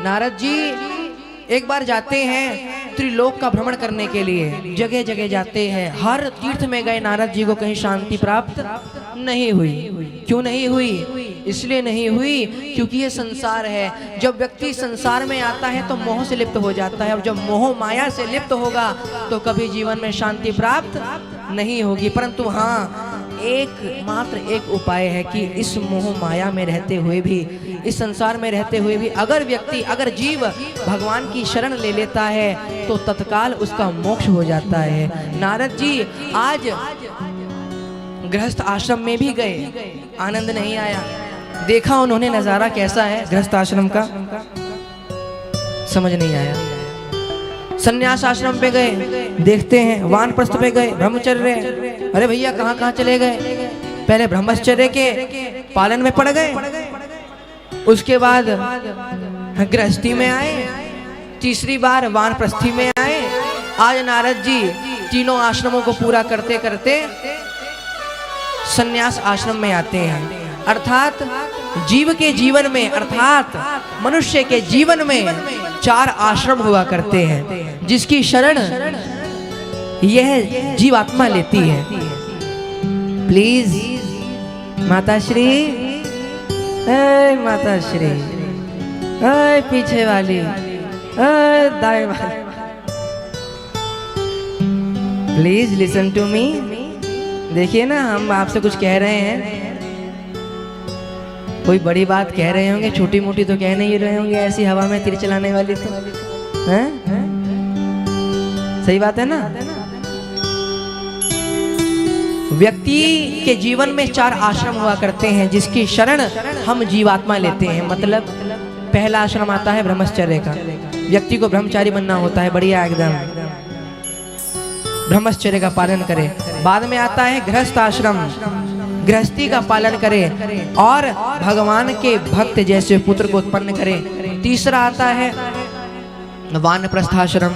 नारद जी एक बार जाते हैं त्रिलोक का भ्रमण करने के लिए, जगह जगह जाते हैं। हर तीर्थ में गए, नारद जी को कहीं शांति प्राप्त नहीं हुई। क्यों नहीं हुई? इसलिए नहीं हुई क्योंकि ये संसार है। जब व्यक्ति संसार में आता है तो मोह से लिप्त हो जाता है, और जब मोह माया से लिप्त होगा तो कभी जीवन में शांति प्राप्त नहीं होगी। परंतु हाँ, मात्र एक उपाय है कि इस मोह माया में रहते हुए भी, इस संसार में रहते हुए भी अगर जीव भगवान की शरण ले लेता है तो तत्काल उसका मोक्ष हो जाता है। नारद जी आज गृहस्थ आश्रम में भी गए, आनंद नहीं आया। देखा उन्होंने नजारा कैसा है गृहस्थ आश्रम का, समझ नहीं आया। संन्यास आश्रम पे गए, देखते हैं। वानप्रस्थ पे गए, ब्रह्मचर्य। अरे भैया कहाँ कहाँ चले गए? पहले ब्रह्मचर्य के पालन में पड़ गए, उसके बाद गृहस्थी में आए, तीसरी बार वानप्रस्थी में आए। आज नारद जी तीनों आश्रमों को पूरा करते करते संन्यास आश्रम में आते हैं। अर्थात जीव के जीवन में, अर्थात मनुष्य के जीवन में 4 आश्रम हुआ करते हैं, जिसकी शरण यह जीवात्मा लेती है। प्लीज माताश्री, माताश्री, पीछे वाली, दाएं वाली, प्लीज लिसन टू मी। देखिए ना, हम आपसे कुछ कह रहे हैं, कोई बड़ी बात कह रहे होंगे, छोटी मोटी तो कह नहीं रहे होंगे, ऐसी हवा में तीर चलाने वाली तो हैं? सही बात है ना? व्यक्ति के जीवन में 4 आश्रम हुआ करते हैं, जिसकी शरण हम जीवात्मा लेते हैं। मतलब पहला आश्रम आता है ब्रह्मचर्य का, व्यक्ति को ब्रह्मचारी बनना होता है, बढ़िया एकदम ब्रह्मचर्य का पालन करे। बाद में आता है गृहस्थ आश्रम, गृहस्थी का पालन करे और भगवान के भक्त जैसे पुत्र को उत्पन्न करे। तीसरा आता है वानप्रस्थाश्रम।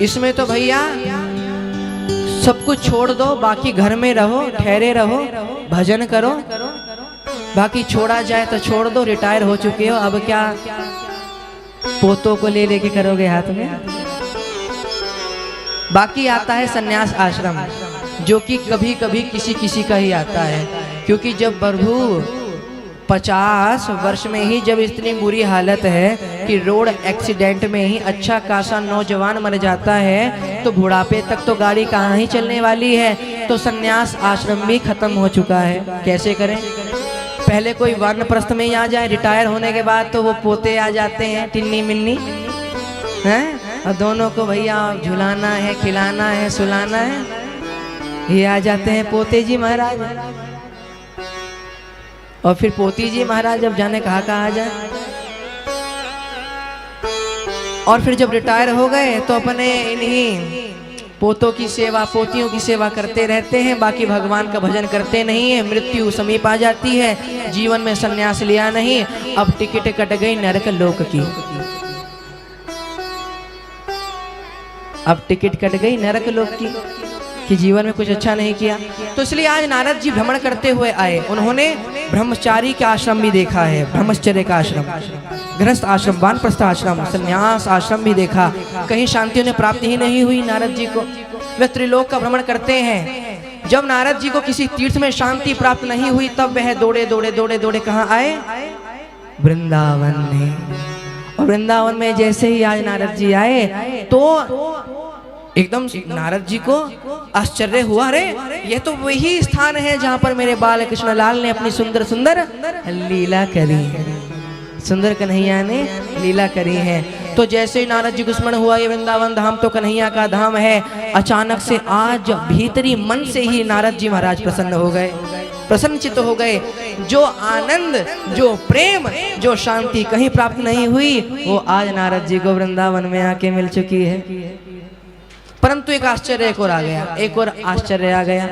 इसमें तो भैया सब कुछ छोड़ दो, बाकी घर में रहो, ठहरे रहो, भजन करो, बाकी छोड़ा जाए तो छोड़ दो, रिटायर हो चुके हो, अब क्या पोतों को ले लेके करोगे हाथ में। बाकी आता है संन्यास आश्रम, जो कि कभी कभी किसी किसी का ही आता है, क्योंकि जब प्रभु 50 वर्ष में ही जब इतनी बुरी हालत है कि रोड एक्सीडेंट में ही अच्छा खासा नौजवान मर जाता है, तो बुढ़ापे तक तो गाड़ी कहाँ ही चलने वाली है। तो संन्यास आश्रम भी खत्म हो चुका है। कैसे करें? पहले कोई वानप्रस्थ में ही आ जाए, रिटायर होने के बाद तो वो पोते आ जाते हैं, टिन्नी मिन्नी हैं, और दोनों को भैया झुलाना है, खिलाना है, सुलाना है। ये आ जाते हैं पोते जी महाराज, और फिर पोती जी महाराज अब जाने कहाँ आ जाए। और फिर जब रिटायर हो गए तो अपने इन्हीं पोतों की सेवा, पोतियों की सेवा करते रहते हैं, बाकी भगवान का भजन करते नहीं है। मृत्यु समीप आ जाती है, जीवन में संन्यास लिया नहीं, अब टिकट कट गई नरक लोक की, अब टिकट कट गई नरक लोक की, कि जीवन में कुछ अच्छा नहीं किया। तो इसलिए आज नारद जी भ्रमण करते हुए आए। उन्होंने ब्रह्मचारी का आश्रम भी देखा है, ब्रह्मचर्य का आश्रम, गृहस्थ आश्रम, वानप्रस्थ आश्रम, संन्यास आश्रम भी देखा। कहीं शांति उन्हें प्राप्ति ही नहीं हुई नारद जी को। वे त्रिलोक का भ्रमण करते हैं। जब नारद जी को किसी तीर्थ में शांति प्राप्त नहीं हुई, तब वह दौड़े दौड़े दौड़े दौड़े कहाँ आए? वृंदावन में। और वृंदावन में जैसे ही आज नारद जी आए तो एकदम नारद जी को आश्चर्य हुआ, अरे ये तो वही स्थान है जहाँ पर मेरे बाल कृष्ण लाल ने अपनी सुंदर सुंदर लीला करी है, सुंदर कन्हैया ने लीला करी है। तो जैसे ही नारद जी को स्मरण हुआ, ये वृंदावन धाम तो कन्हैया का धाम है, अचानक से आज भीतरी मन से ही नारद जी महाराज प्रसन्न हो गए, प्रसन्नचित्त हो गए। जो आनंद, जो प्रेम, जो शांति कहीं प्राप्त नहीं हुई, वो आज नारद जी को वृंदावन में आके मिल चुकी है। परंतु एक आश्चर्य एक और आ गया, एक और आश्चर्य आ गया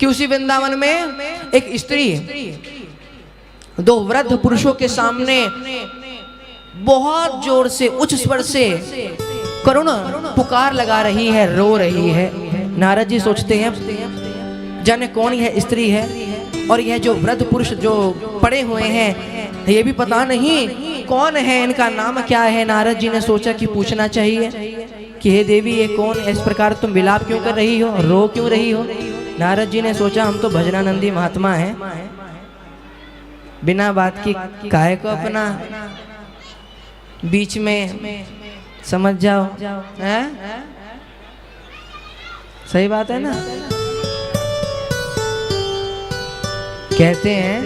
कि उसी वृंदावन में एक स्त्री 2 वृद्ध पुरुषों के सामने बहुत जोर से, उच्च स्वर से करुण पुकार लगा रही है, रो रही है। नारद जी सोचते हैं जाने कौन यह स्त्री है और यह जो वृद्ध पुरुष जो पड़े हुए हैं, ये भी पता नहीं कौन है, इनका नाम क्या है। नारद जी ने सोचा कि पूछना चाहिए कि हे देवी ये कौन, इस प्रकार तुम विलाप क्यों कर रही हो, रो क्यों रही हो। नारद जी ने सोचा हम तो भजनानंदी महात्मा हैं, बिना बात की काहे को अपना बीच में समझ जाओ, हैं? सही बात है ना। कहते हैं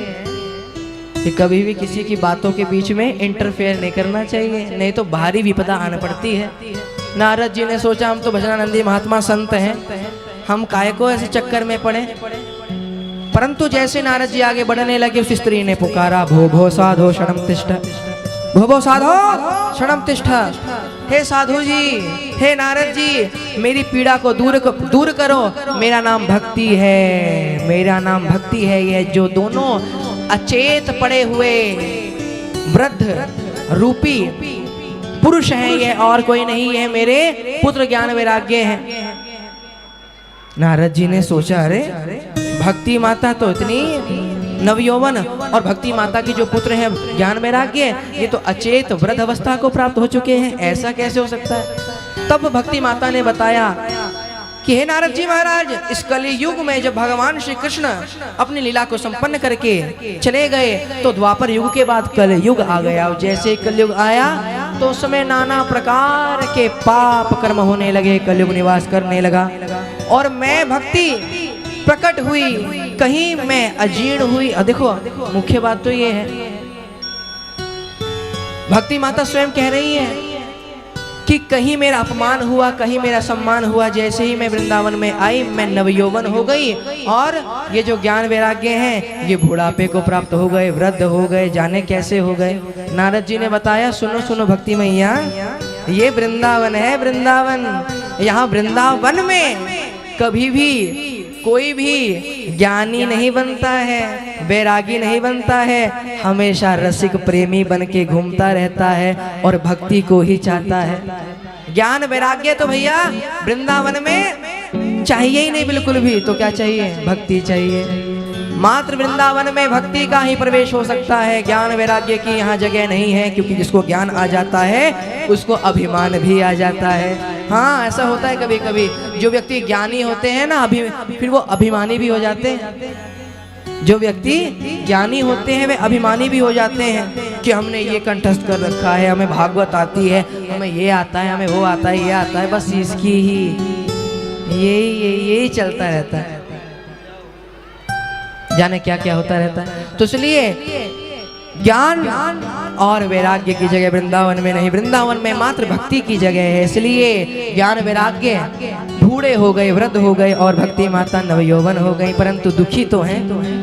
कि कभी भी किसी की बातों के बीच में इंटरफेयर नहीं करना चाहिए, नहीं तो भारी विपदा आने पड़ती है। नारद जी ने सोचा हम तो भजनानंदी महात्मा संत हैं, हम काहे को ऐसे चक्कर में पड़े। परंतु जैसे नारद जी आगे बढ़ने लगे, उस स्त्री ने पुकारा, भो भो साधो शरणम तिष्ठ, भो भो साधो शरणम तिष्ठ। हे साधु जी, हे नारद जी, मेरी पीड़ा को दूर करो, मेरा नाम भक्ति है, मेरा नाम भक्ति है। यह जो दोनों अचेत पड़े हुए वृद्ध रूपी पुरुष हैं, यह और कोई नहीं है, मेरे पुत्र ज्ञान वैराग्य हैं। नारद जी ने सोचा अरे भक्ति माता तो इतनी नवयौवन, और भक्ति माता की जो पुत्र हैं ज्ञान वैराग्य, ये तो अचेत वृद्ध अवस्था को प्राप्त हो चुके हैं, ऐसा कैसे हो सकता है। तब भक्ति माता ने बताया कि हे नारद जी महाराज, इस कलि युग में जब भगवान श्री कृष्ण अपनी लीला को संपन्न करके चले गए, तो द्वापर युग के बाद कल युग आ गया। और जैसे कलयुग आया तो उसमें नाना प्रकार के पाप कर्म होने लगे, कलयुग निवास करने लगा, और मैं भक्ति प्रकट हुई, कहीं मैं अजीर्ण हुई। देखो मुख्य बात तो ये है, भक्ति माता स्वयं कह रही है कि कहीं मेरा अपमान हुआ, कहीं मेरा सम्मान हुआ। जैसे ही मैं वृंदावन में आई, मैं नवयौवन हो गई, और ये जो ज्ञान वैराग्य हैं ये बुढ़ापे को प्राप्त हो गए, वृद्ध हो गए, जाने कैसे हो गए। नारद जी ने बताया, सुनो सुनो भक्ति मैया, ये वृंदावन है, वृंदावन। यहाँ वृंदावन में कभी भी कोई भी ज्ञानी नहीं बनता है, वैरागी नहीं बनता है, हमेशा रसिक प्रेमी बन के घूमता रहता है और भक्ति को ही चाहता है। ज्ञान वैराग्य तो भैया वृंदावन में चाहिए ही नहीं बिल्कुल भी। तो क्या चाहिए? भक्ति चाहिए। मात्र वृंदावन में भक्ति का ही प्रवेश हो सकता है, ज्ञान वैराग्य की यहाँ जगह नहीं है, क्योंकि जिसको ज्ञान आ जाता है उसको अभिमान भी आ जाता है। हाँ, ऐसा होता है कभी कभी, जो व्यक्ति ज्ञानी होते हैं ना, फिर वो अभिमानी भी हो जाते हैं। जो व्यक्ति ज्ञानी होते हैं वे अभिमानी भी हो जाते हैं कि हमने ये कंठस्थ कर रखा है, हमें भागवत आती है, हमें ये आता है, हमें वो आता है, ये आता है, बस इसकी ही यही चलता रहता है, जाने क्या क्या होता रहता है। तो इसलिए ज्ञान और वैराग्य की जगह वृंदावन में नहीं, वृंदावन में मात्र भक्ति की जगह है। इसलिए ज्ञान वैराग्य बूढ़े हो गए, वृद्ध हो गए, और भक्ति माता नवयौवन हो गई, परंतु दुखी तो हैं।